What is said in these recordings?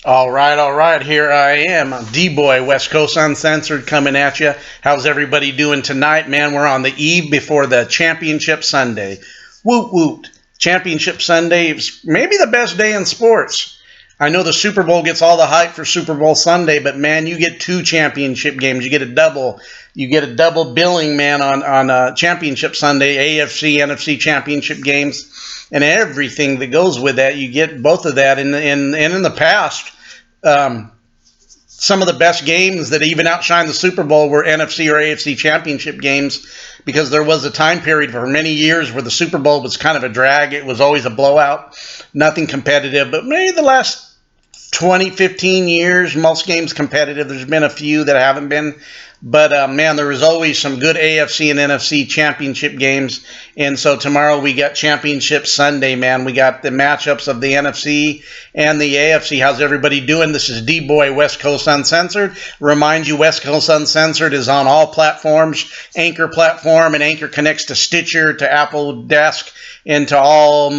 All right. Here I am, D-Boy, West Coast Uncensored, coming at you. How's everybody doing tonight? Man, we're on the eve before the Championship Sunday. Woot woot. Championship Sunday is maybe the best day in sports. I know the Super Bowl gets all the hype for Super Bowl Sunday, but man, you get two championship games. You get a double. You get a double billing, man, on Championship Sunday, AFC, NFC Championship games, and everything that goes with that. You get both of that, and in the past, um, some of the best games that even outshined the Super Bowl were NFC or AFC championship games because there was a time period for many years where the Super Bowl was kind of a drag. It was always a blowout, nothing competitive. But maybe the last 20, 15 years, most games competitive. There's been a few that haven't been. But man, there was always some good AFC and NFC championship games. And so tomorrow we got Championship Sunday, man. We got the matchups of the NFC and the AFC. How's everybody doing? This is D-Boy, West Coast Uncensored. Remind you, West Coast Uncensored is on all platforms. Anchor platform, and Anchor connects to Stitcher, to Apple Desk, and to all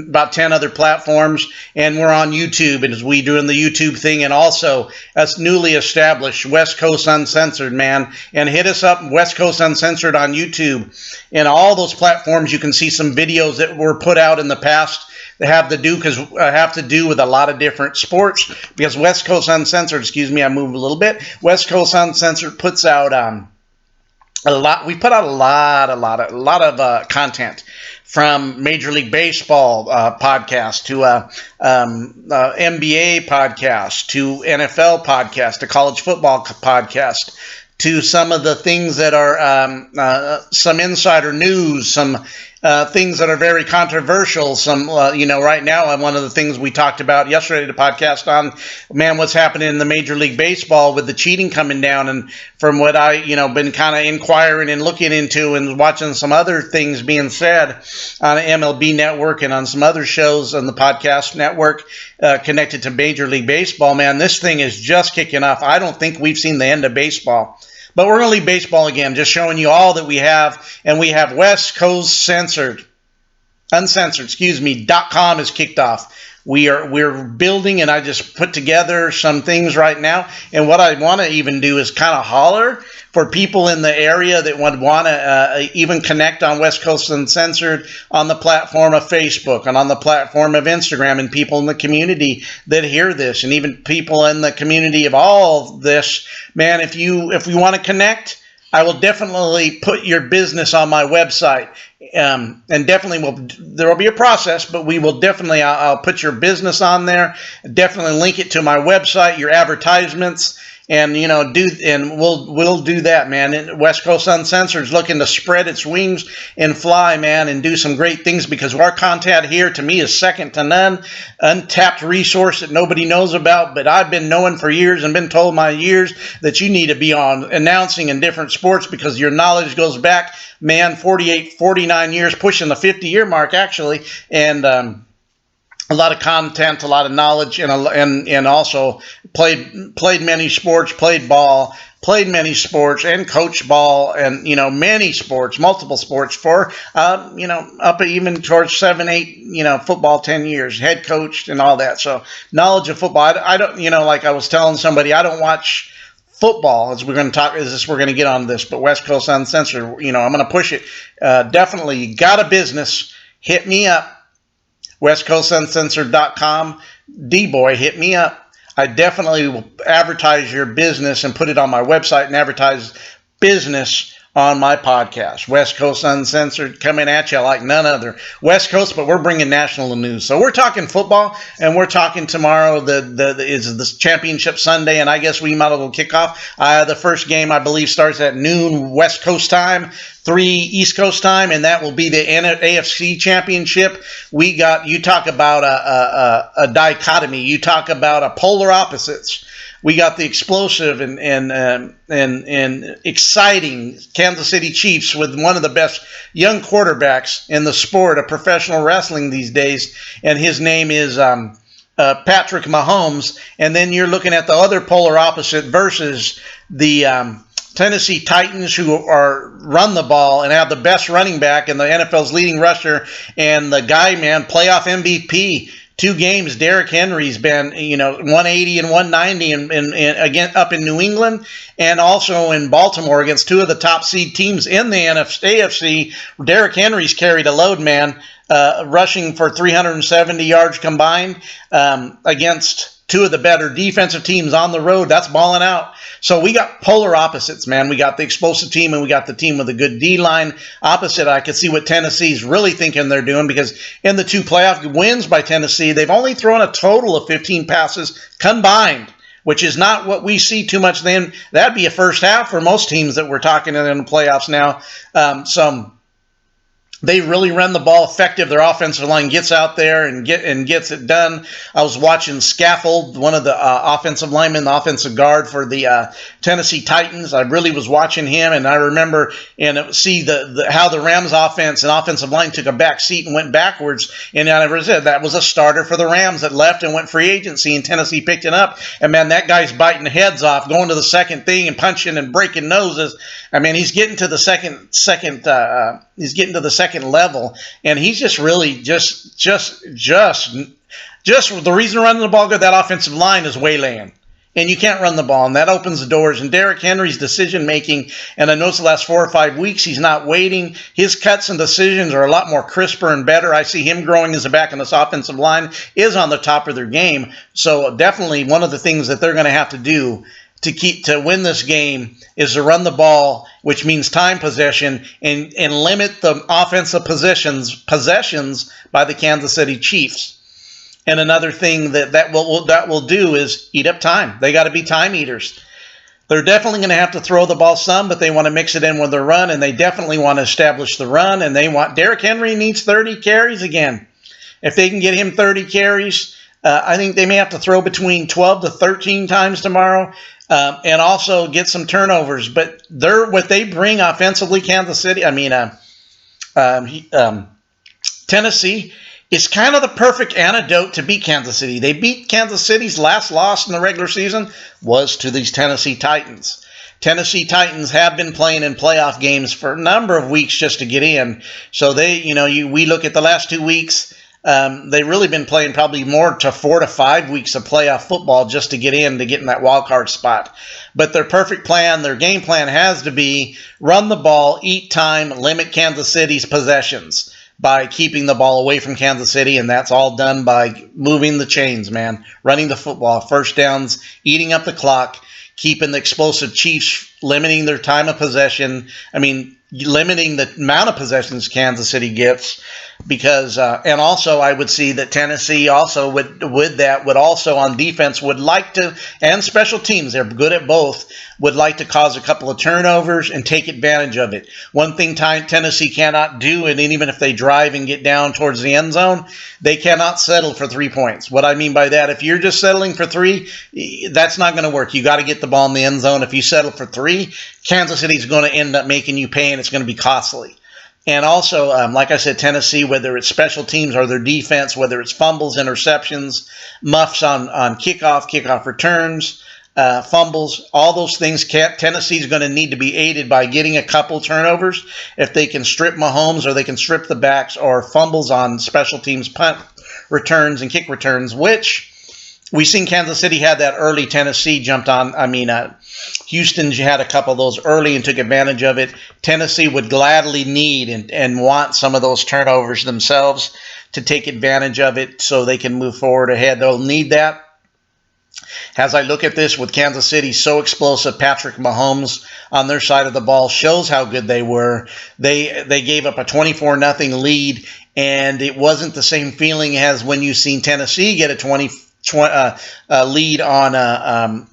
about 10 other platforms. And we're on YouTube, and as we doing the YouTube thing, and also us newly established West Coast Uncensored, man. And hit us up, West Coast Uncensored on YouTube. And all those platforms, you can see some videos that were put out in the past that have to do with a lot of different sports. Because West Coast Uncensored, excuse me, I moved a little bit. West Coast Uncensored puts out a lot. We put out a lot of content, from Major League Baseball podcast to NBA podcast to NFL podcast to college football podcast to some of the things that are some insider news, some things that are very controversial. Some, right now, one of the things we talked about yesterday, the podcast on, man, what's happening in the Major League Baseball with the cheating coming down. And from what I, been kind of inquiring and looking into and watching some other things being said on MLB Network and on some other shows on the podcast network connected to Major League Baseball, man, this thing is just kicking off. I don't think we've seen the end of baseball. But we're going to leave baseball again, just showing you all that we have. And we have West Coast Uncensored, .com is kicked off. We're building, and I just put together some things right now. And what I want to even do is kind of holler for people in the area that would want to even connect on West Coast Uncensored on the platform of Facebook and on the platform of Instagram, and people in the community that hear this, and even people in the community of all this. Man, if we want to connect, I will definitely put your business on my website. And definitely there will be a process, but I'll put your business on there, definitely link it to my website, your advertisements, and we'll do that, man. And West Coast Uncensored is looking to spread its wings and fly, man, and do some great things, because our content here to me is second to none, untapped resource that nobody knows about. But I've been knowing for years and been told my years that you need to be on announcing in different sports, because your knowledge goes back, man, 48, 49 years, pushing the 50-year mark actually, and a lot of content, a lot of knowledge, and also played many sports, played ball, played many sports, and coached ball, and many sports, multiple sports for up even towards 7, 8 football, 10 years, head coached and all that. So knowledge of football. I don't like I was telling somebody, I don't watch football as we're going to get on this, but West Coast Uncensored, I'm going to push it. Definitely got a business, hit me up. WestCoastUncensored.com. D-Boy, hit me up. I definitely will advertise your business and put it on my website and advertise business on my podcast. West Coast Uncensored, coming at you like none other. West Coast, but we're bringing national news. So we're talking football, and we're talking tomorrow. Is the Championship Sunday, and I guess we might as well kick off. The first game, I believe, starts at noon West Coast time, 3 East Coast time, and that will be the AFC Championship. You talk about a dichotomy. You talk about a polar opposites. We got the explosive and exciting Kansas City Chiefs with one of the best young quarterbacks in the sport of professional wrestling these days, and his name is Patrick Mahomes. And then you're looking at the other polar opposite versus the Tennessee Titans, who run the ball and have the best running back and the NFL's leading rusher, and the guy, man, playoff MVP, 2 games, Derrick Henry's been, 180 and 190 and again up in New England and also in Baltimore against 2 of the top seed teams in the AFC. Derrick Henry's carried a load, man, rushing for 370 yards combined against 2 of the better defensive teams on the road. That's balling out. So we got polar opposites, man. We got the explosive team and we got the team with a good D-line. Opposite, I could see what Tennessee's really thinking they're doing, because in the 2 playoff wins by Tennessee, they've only thrown a total of 15 passes combined, which is not what we see too much then. That'd be a first half for most teams that we're talking in the playoffs now. They really run the ball effective. Their offensive line gets out there and gets it done. I was watching Scaffold, one of the offensive linemen, the offensive guard for the Tennessee Titans. I really was watching him, and I remember and see how the Rams offense and offensive line took a back seat and went backwards. And I never said that was a starter for the Rams that left and went free agency, and Tennessee picked it up. And man, that guy's biting heads off, going to the second thing and punching and breaking noses. I mean, he's getting to the second level, and he's just really just the reason running the ball good. That offensive line is waylaying, and you can't run the ball, and that opens the doors. And Derrick Henry's decision making, and I noticed the last 4 or 5 weeks he's not waiting. His cuts and decisions are a lot more crisper and better. I see him growing as a back, and this offensive line is on the top of their game. So definitely one of the things that they're going to have to do to win this game is to run the ball, which means time possession, and limit the offensive possessions by the Kansas City Chiefs. And another thing that will do is eat up time. They got to be time eaters. They're definitely going to have to throw the ball some, but they want to mix it in with their run, and they definitely want to establish the run, and Derrick Henry needs 30 carries again. If they can get him 30 carries, I think they may have to throw between 12 to 13 times tomorrow. And also get some turnovers. But what they bring offensively, Tennessee is kind of the perfect antidote to beat Kansas City. They beat Kansas City's last loss in the regular season was to these Tennessee Titans. Tennessee Titans have been playing in playoff games for a number of weeks just to get in. So we look at the last 2 weeks. They've really been playing probably more to 4 to 5 weeks of playoff football just to get in that wild card spot. But their perfect plan, their game plan has to be run the ball, eat time, limit Kansas City's possessions by keeping the ball away from Kansas City, and that's all done by moving the chains, man, running the football, first downs, eating up the clock, keeping the explosive Chiefs, limiting their time of possession. Limiting the amount of possessions Kansas City gets, because and also I would see that Tennessee also would also on defense would like to, and special teams, they're good at both, would like to cause a couple of turnovers and take advantage of it. One thing Tennessee cannot do, and even if they drive and get down towards the end zone, they cannot settle for 3 points. What I mean by that, if you're just settling for 3, that's not going to work. You got to get the ball in the end zone. If you settle for 3, Kansas City's going to end up making you pay, and it's going to be costly. And also, like I said, Tennessee, whether it's special teams or their defense, whether it's fumbles, interceptions, muffs on kickoff returns, fumbles, all those things, Tennessee's going to need to be aided by getting a couple turnovers. If they can strip Mahomes, or they can strip the backs, or fumbles on special teams, punt returns and kick returns, which we seen Kansas City had that early. Tennessee jumped on. Houston had a couple of those early and took advantage of it. Tennessee would gladly need and want some of those turnovers themselves to take advantage of it so they can move forward ahead. They'll need that. As I look at this with Kansas City so explosive, Patrick Mahomes on their side of the ball shows how good they were. They gave up a 24-0 lead, and it wasn't the same feeling as when you seen Tennessee get a lead on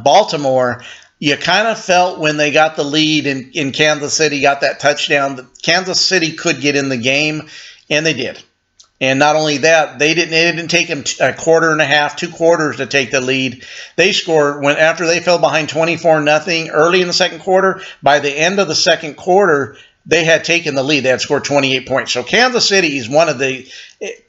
Baltimore. You kind of felt when they got the lead in Kansas City, got that touchdown, that Kansas City could get in the game, and they did. And not only that, it didn't take them a quarter and a half, 2 quarters to take the lead. They scored after they fell behind 24-0 early in the second quarter. By the end of the second quarter, they had taken the lead. They had scored 28 points. So Kansas City is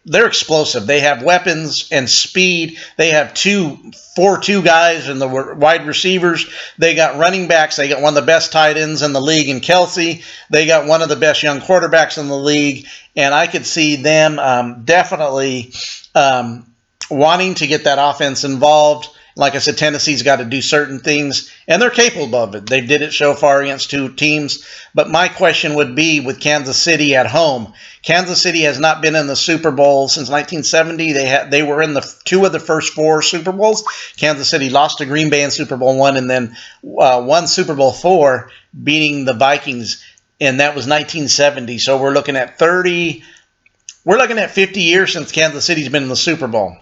they're explosive. They have weapons and speed. They have 4-2 guys in the wide receivers. They got running backs. They got one of the best tight ends in the league in Kelsey. They got one of the best young quarterbacks in the league. And I could see them definitely wanting to get that offense involved. Like I said, Tennessee's got to do certain things, and they're capable of it. They did it so far against two teams. But my question would be with Kansas City at home. Kansas City has not been in the Super Bowl since 1970. They were in the two of the first four Super Bowls. Kansas City lost to Green Bay in Super Bowl I, and then won Super Bowl IV, beating the Vikings, and that was 1970. So we're looking at 50 years since Kansas City's been in the Super Bowl.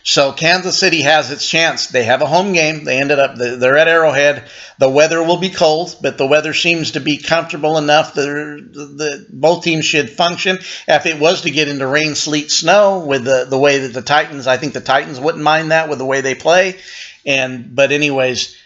So Kansas City has its chance. They have a home game. They're at Arrowhead. The weather will be cold, but the weather seems to be comfortable enough that both teams should function. If it was to get into rain, sleet, snow with the way that the Titans, I think the Titans wouldn't mind that with the way they play. But anyways,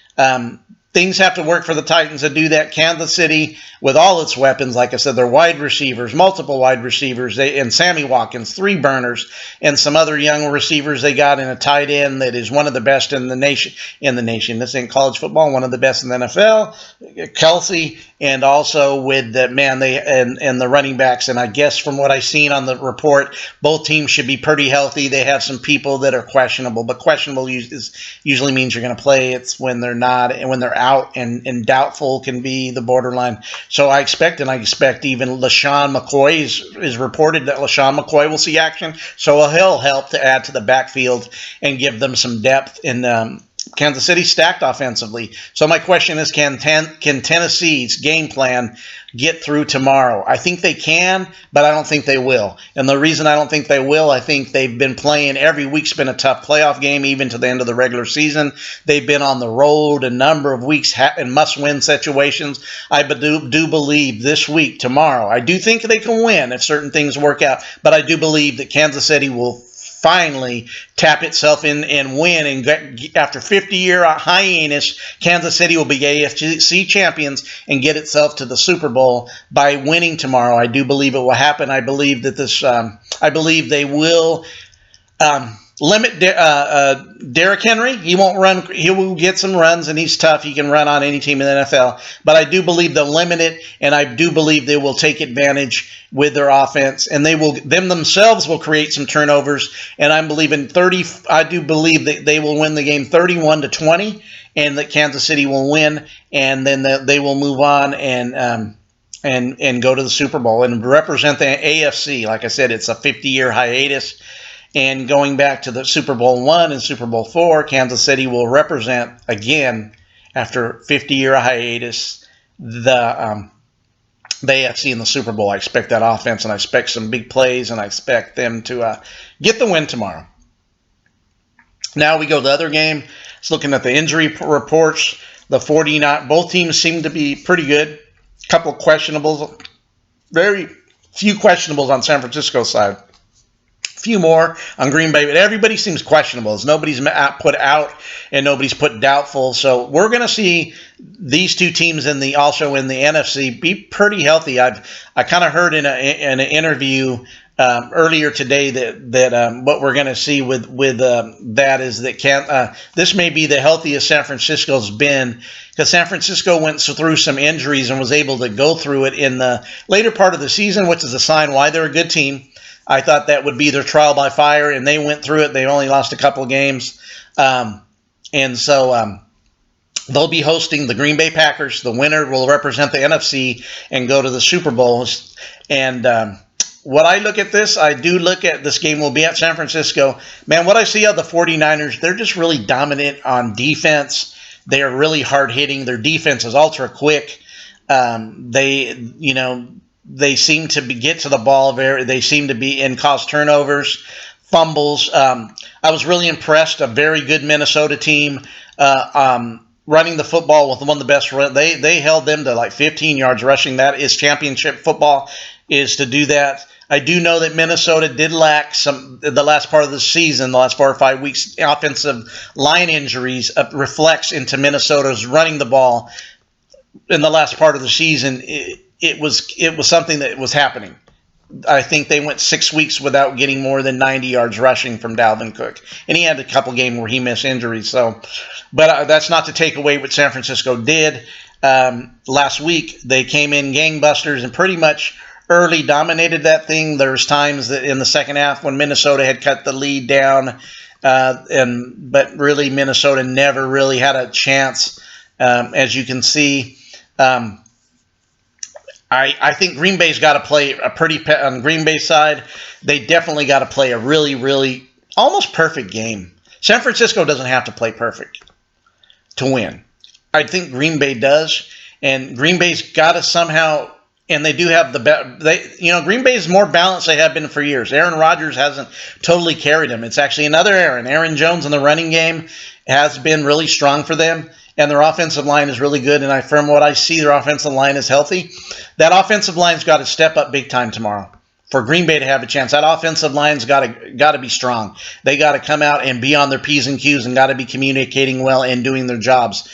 things have to work for the Titans to do that. Kansas City, with all its weapons, like I said, they're wide receivers, multiple wide receivers, and Sammy Watkins, 3 burners, and some other young receivers they got, in a tight end that is one of the best in the nation. This ain't college football, one of the best in the NFL. Kelsey, and also with the and the running backs. And I guess from what I've seen on the report, both teams should be pretty healthy. They have some people that are questionable, but questionable usually means you're going to play. It's when they're not, and when they're out, and doubtful can be the borderline. So I expect even LaShawn McCoy is reported that LaShawn McCoy will see action. So he'll help to add to the backfield and give them some depth. In Kansas City stacked offensively. So my question is, can Tennessee's game plan get through tomorrow? I think they can, but I don't think they will. And the reason I don't think they will, I think they've been playing, every week's been a tough playoff game, even to the end of the regular season. They've been on the road a number of weeks in must-win situations. I do believe this week, tomorrow, I do think they can win if certain things work out, but I do believe that Kansas City will finally tap itself in and win. And after 50-year hiatus, Kansas City will be AFC champions and get itself to the Super Bowl by winning tomorrow. I do believe it will happen. I believe that I believe they will limit Derrick Henry. He won't run. He will get some runs, and he's tough. He can run on any team in the NFL. But I do believe they'll limit it, and I do believe they will take advantage with their offense, and themselves will create some turnovers. And I do believe that they will win the game 31-20, and that Kansas City will win, and then they will move on and go to the Super Bowl and represent the AFC. Like I said, it's a 50-year hiatus. And going back to the Super Bowl I and Super Bowl IV, Kansas City will represent, again, after 50-year hiatus, the AFC in the Super Bowl. I expect that offense, and I expect some big plays, and I expect them to get the win tomorrow. Now we go to the other game. It's looking at the injury reports. The 49, both teams seem to be pretty good. A couple of questionables, very few questionables on San Francisco's side. Few more on Green Bay, but everybody seems questionable. Nobody's put out and nobody's put doubtful. So we're going to see these two teams also in the NFC be pretty healthy. I kind of heard in an interview earlier today that what we're going to see with that is that this may be the healthiest San Francisco's been, because San Francisco went through some injuries and was able to go through it in the later part of the season, which is a sign why they're a good team. I thought that would be their trial by fire, and they went through it. They only lost a couple of games. And so they'll be hosting the Green Bay Packers. The winner will represent the NFC and go to the Super Bowl. And what I look at this, I do look at this game will be at San Francisco. Man, what I see of the 49ers, they're just really dominant on defense. They are really hard-hitting. Their defense is ultra-quick. They seem to get to the ball they seem to be and cause turnovers, fumbles. I was really impressed. A very good Minnesota team running the football with one of the best. They held them to like 15 yards rushing. That is championship football, is to do that. I do know that Minnesota did lack the last part of the season, the last 4 or 5 weeks, offensive line injuries reflects into Minnesota's running the ball in the last part of the season. It was something that was happening. I think they went 6 weeks without getting more than 90 yards rushing from Dalvin Cook. And he had a couple games where he missed injuries. But that's not to take away what San Francisco did. Last week, they came in gangbusters and pretty much early dominated that thing. There's times that in the second half when Minnesota had cut the lead down, but really Minnesota never really had a chance, as you can see. I think Green Bay's got to play a on Green Bay side. They definitely got to play a really, really almost perfect game. San Francisco doesn't have to play perfect to win. I think Green Bay does, and Green Bay's got to somehow. And they do have Green Bay is more balanced they have been for years. Aaron Rodgers hasn't totally carried them. It's actually another Aaron. Aaron Jones in the running game has been really strong for them, and their offensive line is really good. And from what I see, their offensive line is healthy. That offensive line's got to step up big time tomorrow for Green Bay to have a chance. That offensive line's got to be strong. They got to come out and be on their P's and Q's and got to be communicating well and doing their jobs.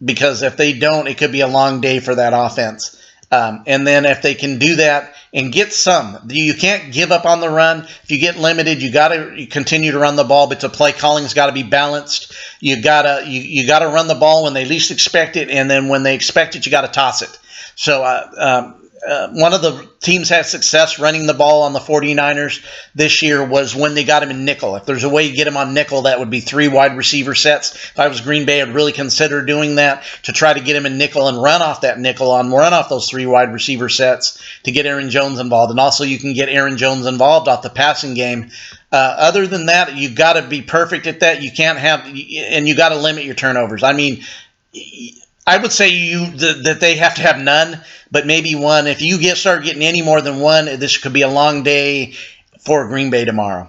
Because if they don't, it could be a long day for that offense. And then if they can do that and get some, you can't give up on the run. If you get limited, you got to continue to run the ball, but the play calling's got to be balanced. You gotta run the ball when they least expect it, and then when they expect it, you got to toss it. So one of the teams had success running the ball on the 49ers this year was when they got him in nickel. If there's a way you get him on nickel, that would be 3 wide receiver sets. If I was Green Bay, I'd really consider doing that to try to get him in nickel and run off that nickel run off those 3 wide receiver sets to get Aaron Jones involved. And also you can get Aaron Jones involved off the passing game. Other than that, you've got to be perfect at that. You can't have, and you got to limit your turnovers. I mean, I would say that they have to have none, but maybe one. If you start getting any more than one, this could be a long day for Green Bay tomorrow.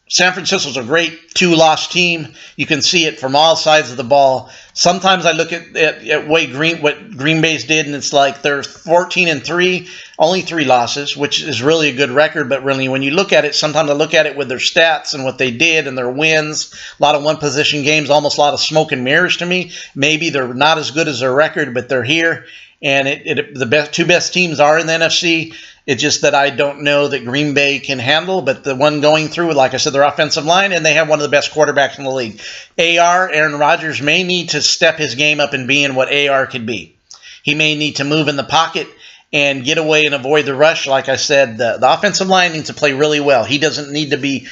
San Francisco's a great 2-loss team. You can see it from all sides of the ball. Sometimes I look at what Green Bay's did, and it's like they're 14-3, only 3 losses, which is really a good record. But really, when you look at it, sometimes I look at it with their stats and what they did and their wins. A lot of one-position games, almost a lot of smoke and mirrors to me. Maybe they're not as good as their record, but they're here. And the 2 best teams are in the NFC. It's just that I don't know that Green Bay can handle, but the one going through, like I said, their offensive line, and they have one of the best quarterbacks in the league. Aaron Rodgers may need to step his game up and being what AR could be. He may need to move in the pocket and get away and avoid the rush. Like I said, the offensive line needs to play really well. He doesn't need to be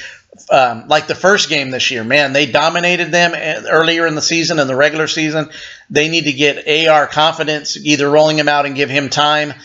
like the first game this year. Man, they dominated them earlier in the season, in the regular season. They need to get AR confidence, either rolling him out and give him time.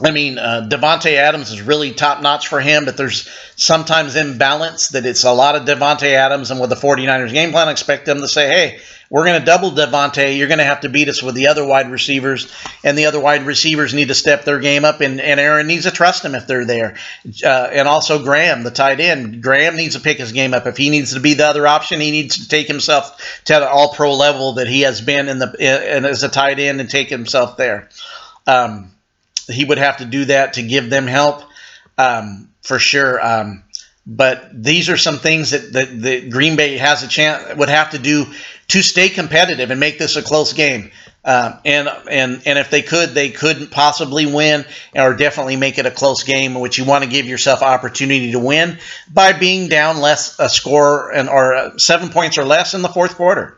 Devontae Adams is really top-notch for him, but there's sometimes imbalance that it's a lot of Devontae Adams, and with the 49ers game plan, I expect them to say, hey, we're going to double Devontae. You're going to have to beat us with the other wide receivers, and the other wide receivers need to step their game up, and Aaron needs to trust them if they're there. And also Graham, the tight end. Graham needs to pick his game up. If he needs to be the other option, he needs to take himself to the all-pro level that he has been in as a tight end and take himself there. He would have to do that to give them help, for sure. But these are some things that Green Bay has a chance would have to do to stay competitive and make this a close game. And if they could possibly win or definitely make it a close game, which you want to give yourself opportunity to win by being down a score or 7 points or less in the fourth quarter.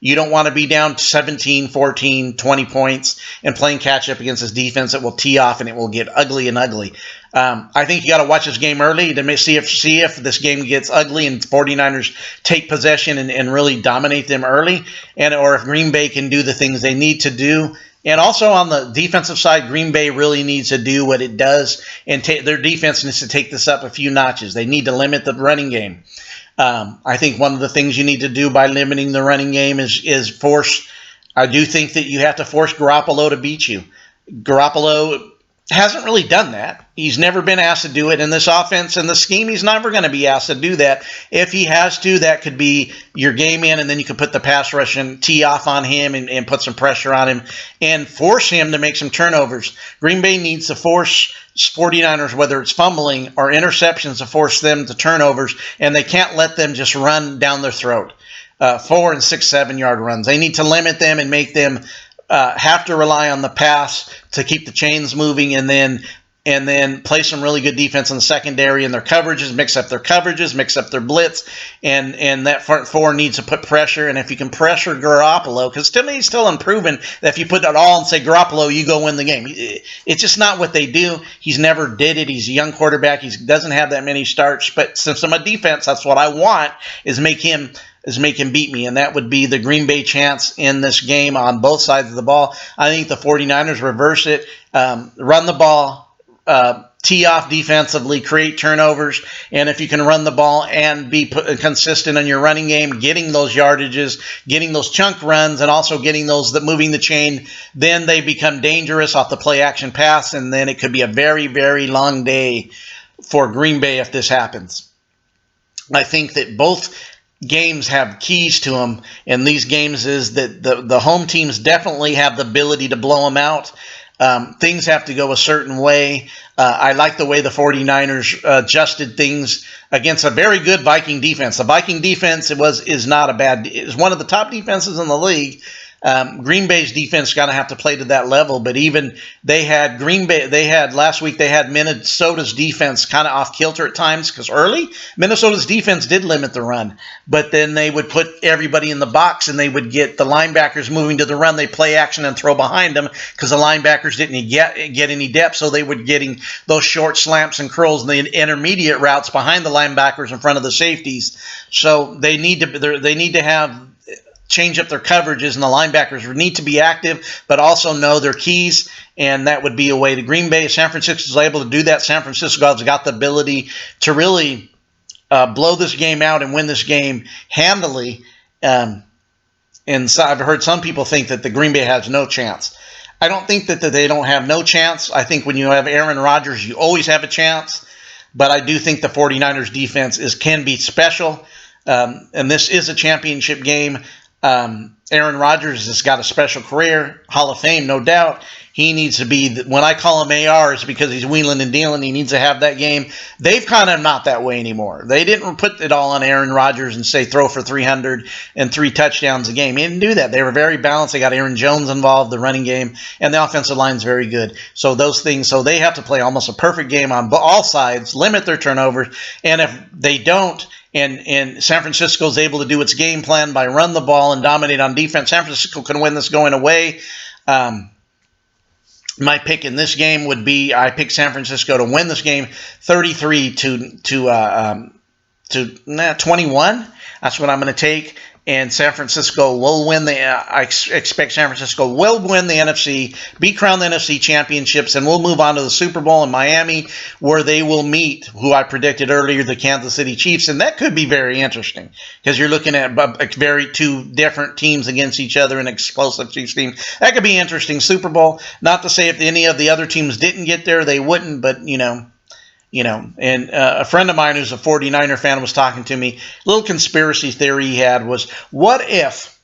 You don't want to be down 17, 14, 20 points and playing catch-up against this defense that will tee off and it will get ugly and ugly. I think you got to watch this game early to see if this game gets ugly and 49ers take possession and really dominate them early, or if Green Bay can do the things they need to do. And also on the defensive side, Green Bay really needs to do what it does, and their defense needs to take this up a few notches. They need to limit the running game. I think one of the things you need to do by limiting the running game is force. I do think that you have to force Garoppolo to beat you. Garoppolo hasn't really done that. He's never been asked to do it in this offense and the scheme. He's never going to be asked to do that. If he has to, that could be your game in, and then you can put the pass rush and tee off on him and put some pressure on him and force him to make some turnovers. Green Bay needs to force 49ers, whether it's fumbling or interceptions, to force them to turnovers, and they can't let them just run down their throat. 4 and 6, 7-yard runs. They need to limit them and make them have to rely on the pass to keep the chains moving, and then and then play some really good defense in the secondary and their coverages, mix up their blitz, and that front four needs to put pressure. And if you can pressure Garoppolo, because to me he's still unproven that if you put that all and say Garoppolo, you go win the game. It's just not what they do. He's never did it. He's a young quarterback. He doesn't have that many starts. But since I'm a defense, that's what I want is make him beat me, and that would be the Green Bay chance in this game on both sides of the ball. I think the 49ers reverse it, run the ball, tee off defensively, create turnovers, and if you can run the ball and be consistent in your running game, getting those yardages, getting those chunk runs, and also getting those that moving the chain, then they become dangerous off the play action pass, and then it could be a very, very long day for Green Bay if this happens. I think that both games have keys to them, and these games is that the home teams definitely have the ability to blow them out. Things have to go a certain way. I like the way the 49ers adjusted things against a very good Viking defense. The Viking defense is not a bad. It's one of the top defenses in the league. Green Bay's defense got to have to play to that level, but even last week they had Minnesota's defense kind of off kilter at times because early Minnesota's defense did limit the run, but then they would put everybody in the box and they would get the linebackers moving to the run. They play action and throw behind them because the linebackers didn't get any depth, so they would getting those short slants and curls and the intermediate routes behind the linebackers in front of the safeties. So they need to have change up their coverages, and the linebackers need to be active, but also know their keys, and that would be a way to Green Bay. San Francisco is able to do that. San Francisco has got the ability to really blow this game out and win this game handily. And so I've heard some people think that the Green Bay has no chance. I don't think that they don't have no chance. I think when you have Aaron Rodgers, you always have a chance. But I do think the 49ers defense can be special. And this is a championship game. Aaron Rodgers has got a special career, Hall of Fame, no doubt. He needs to be, when I call him AR, it's because he's wheeling and dealing. He needs to have that game. They've kind of not that way anymore. They didn't put it all on Aaron Rodgers and say throw for 300 and 3 touchdowns a game. He didn't do that. They were very balanced. They got Aaron Jones involved, the running game, and the offensive line's very good. So those things, so they have to play almost a perfect game on all sides, limit their turnovers, and if they don't, and San Francisco is able to do its game plan by run the ball and dominate on defense, San Francisco can win this going away. My pick in this game would be I pick San Francisco to win this game 33 to 21. That's what I'm going to take. And San Francisco will win I expect San Francisco will win the NFC, be crowned the NFC championships, and we'll move on to the Super Bowl in Miami, where they will meet who I predicted earlier, the Kansas City Chiefs. And that could be very interesting because you're looking at two different teams against each other, an explosive Chiefs team. That could be interesting. Super Bowl, not to say if any of the other teams didn't get there, they wouldn't, but and a friend of mine who's a 49er fan was talking to me. A little conspiracy theory he had was, what if,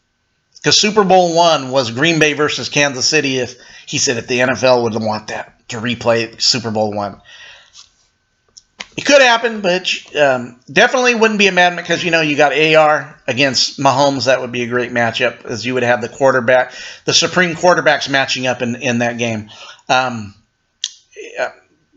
because Super Bowl I was Green Bay versus Kansas City, if the NFL would want that to replay Super Bowl I. It could happen, but definitely wouldn't be a mad because, you got AR against Mahomes. That would be a great matchup, as you would have the supreme quarterbacks matching up in that game.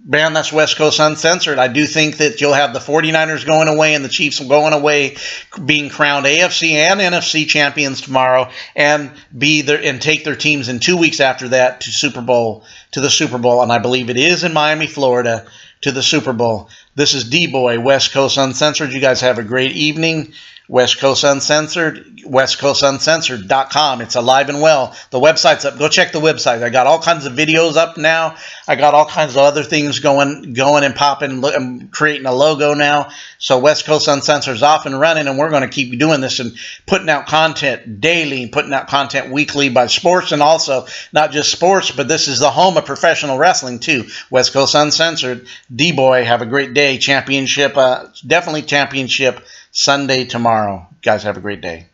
Man, that's West Coast Uncensored. I do think that you'll have the 49ers going away and the Chiefs going away, being crowned AFC and NFC champions tomorrow, and take their teams in 2 weeks after that to the Super Bowl, and I believe it is in Miami, Florida, to the Super Bowl. This is D-Boy, West Coast Uncensored. You guys have a great evening. West Coast Uncensored, westcoastuncensored.com. It's alive and well. The website's up. Go check the website. I got all kinds of videos up now. I got all kinds of other things going and popping. I'm creating a logo now. So West Coast Uncensored is off and running, and we're going to keep doing this and putting out content daily, putting out content weekly by sports, and also not just sports, but this is the home of professional wrestling too. West Coast Uncensored. D-Boy, have a great day. Championship, definitely championship Sunday tomorrow. Guys, have a great day.